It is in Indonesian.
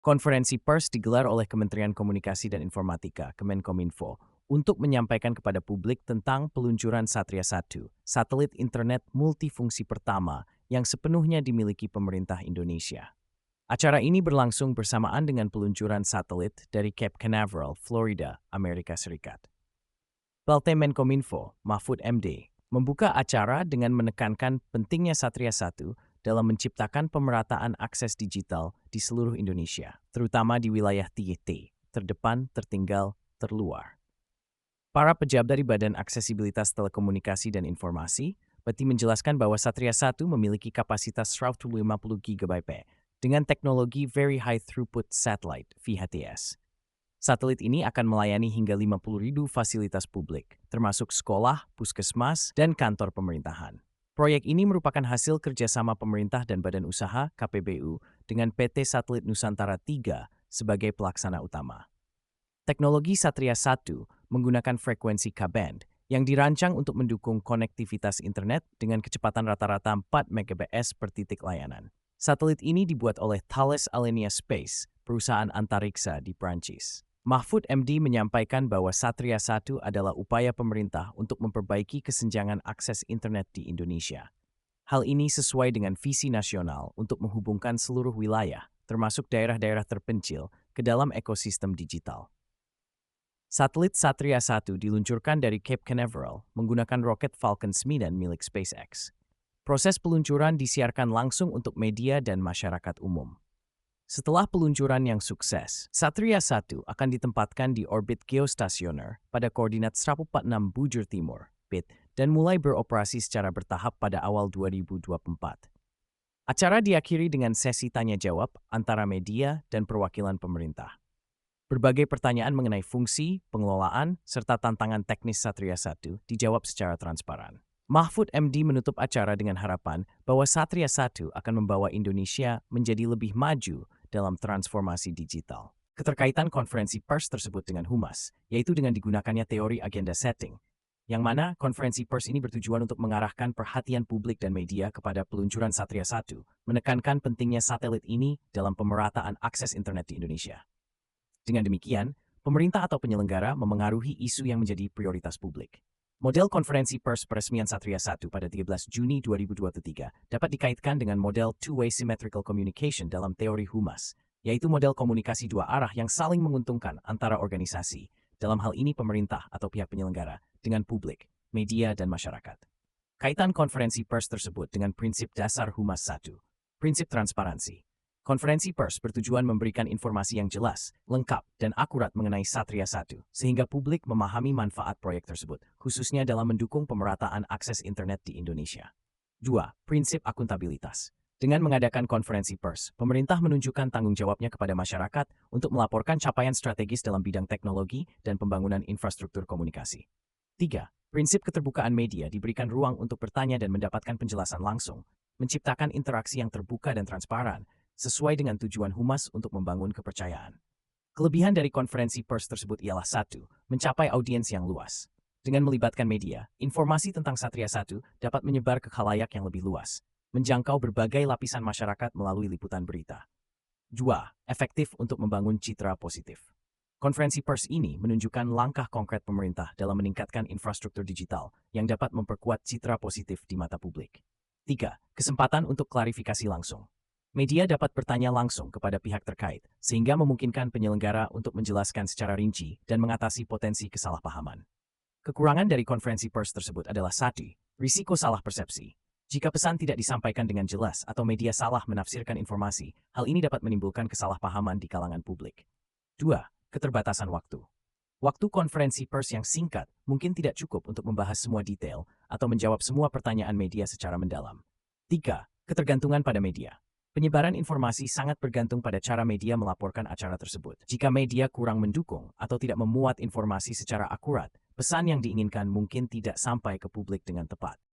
Konferensi pers digelar oleh Kementerian Komunikasi dan Informatika (Kemenkominfo) untuk menyampaikan kepada publik tentang peluncuran Satria 1, satelit internet multifungsi pertama yang sepenuhnya dimiliki pemerintah Indonesia. Acara ini berlangsung bersamaan dengan peluncuran satelit dari Cape Canaveral, Florida, Amerika Serikat. PLT Menkominfo, Mahfud MD, membuka acara dengan menekankan pentingnya Satria 1 dalam menciptakan pemerataan akses digital di seluruh Indonesia, terutama di wilayah TIT, terdepan, tertinggal, terluar. Para pejabat dari Badan Aksesibilitas Telekomunikasi dan Informasi, Peti menjelaskan bahwa Satria 1 memiliki kapasitas 150 GB dengan teknologi Very High Throughput Satellite (VHTS). Satelit ini akan melayani hingga 50.000 fasilitas publik, termasuk sekolah, puskesmas, dan kantor pemerintahan. Proyek ini merupakan hasil kerjasama pemerintah dan badan usaha (KPBU) dengan PT Satelit Nusantara 3 sebagai pelaksana utama. Teknologi Satria 1 menggunakan frekuensi K-band yang dirancang untuk mendukung konektivitas internet dengan kecepatan rata-rata 4 Mbps per titik layanan. Satelit ini dibuat oleh Thales Alenia Space, perusahaan antariksa di Prancis. Mahfud MD menyampaikan bahwa Satria 1 adalah upaya pemerintah untuk memperbaiki kesenjangan akses internet di Indonesia. Hal ini sesuai dengan visi nasional untuk menghubungkan seluruh wilayah, termasuk daerah-daerah terpencil, ke dalam ekosistem digital. Satelit Satria 1 diluncurkan dari Cape Canaveral menggunakan roket Falcon 9 milik SpaceX. Proses peluncuran disiarkan langsung untuk media dan masyarakat umum. Setelah peluncuran yang sukses, Satria 1 akan ditempatkan di orbit geostasioner pada koordinat 146 bujur timur, (BIT), dan mulai beroperasi secara bertahap pada awal 2024. Acara diakhiri dengan sesi tanya-jawab antara media dan perwakilan pemerintah. Berbagai pertanyaan mengenai fungsi, pengelolaan, serta tantangan teknis Satria 1 dijawab secara transparan. Mahfud MD menutup acara dengan harapan bahwa Satria 1 akan membawa Indonesia menjadi lebih maju dalam transformasi digital. Keterkaitan konferensi pers tersebut dengan Humas, yaitu dengan digunakannya teori agenda setting, yang mana konferensi pers ini bertujuan untuk mengarahkan perhatian publik dan media kepada peluncuran Satria 1, menekankan pentingnya satelit ini dalam pemerataan akses internet di Indonesia. Dengan demikian, pemerintah atau penyelenggara memengaruhi isu yang menjadi prioritas publik. Model konferensi pers peresmian Satria 1 pada 13 Juni 2023 dapat dikaitkan dengan model two-way symmetrical communication dalam teori Humas, yaitu model komunikasi dua arah yang saling menguntungkan antara organisasi, dalam hal ini pemerintah atau pihak penyelenggara, dengan publik, media, dan masyarakat. Kaitan konferensi pers tersebut dengan prinsip dasar Humas 1, prinsip transparansi. Konferensi pers bertujuan memberikan informasi yang jelas, lengkap, dan akurat mengenai Satria 1, sehingga publik memahami manfaat proyek tersebut, khususnya dalam mendukung pemerataan akses internet di Indonesia. 2. Prinsip akuntabilitas. Dengan mengadakan konferensi pers, pemerintah menunjukkan tanggung jawabnya kepada masyarakat untuk melaporkan capaian strategis dalam bidang teknologi dan pembangunan infrastruktur komunikasi. 3. Prinsip keterbukaan media diberikan ruang untuk bertanya dan mendapatkan penjelasan langsung, menciptakan interaksi yang terbuka dan transparan, sesuai dengan tujuan Humas untuk membangun kepercayaan. Kelebihan dari konferensi pers tersebut ialah 1. Mencapai audiens yang luas. Dengan melibatkan media, informasi tentang Satria 1 dapat menyebar ke khalayak yang lebih luas, menjangkau berbagai lapisan masyarakat melalui liputan berita. 2. Efektif untuk membangun citra positif. Konferensi pers ini menunjukkan langkah konkret pemerintah dalam meningkatkan infrastruktur digital yang dapat memperkuat citra positif di mata publik. 3. Kesempatan untuk klarifikasi langsung. Media dapat bertanya langsung kepada pihak terkait, sehingga memungkinkan penyelenggara untuk menjelaskan secara rinci dan mengatasi potensi kesalahpahaman. Kekurangan dari konferensi pers tersebut adalah 1. Risiko salah persepsi. Jika pesan tidak disampaikan dengan jelas atau media salah menafsirkan informasi, hal ini dapat menimbulkan kesalahpahaman di kalangan publik. 2. Keterbatasan waktu. Waktu konferensi pers yang singkat mungkin tidak cukup untuk membahas semua detail atau menjawab semua pertanyaan media secara mendalam. 3. Ketergantungan pada media. Penyebaran informasi sangat bergantung pada cara media melaporkan acara tersebut. Jika media kurang mendukung atau tidak memuat informasi secara akurat, pesan yang diinginkan mungkin tidak sampai ke publik dengan tepat.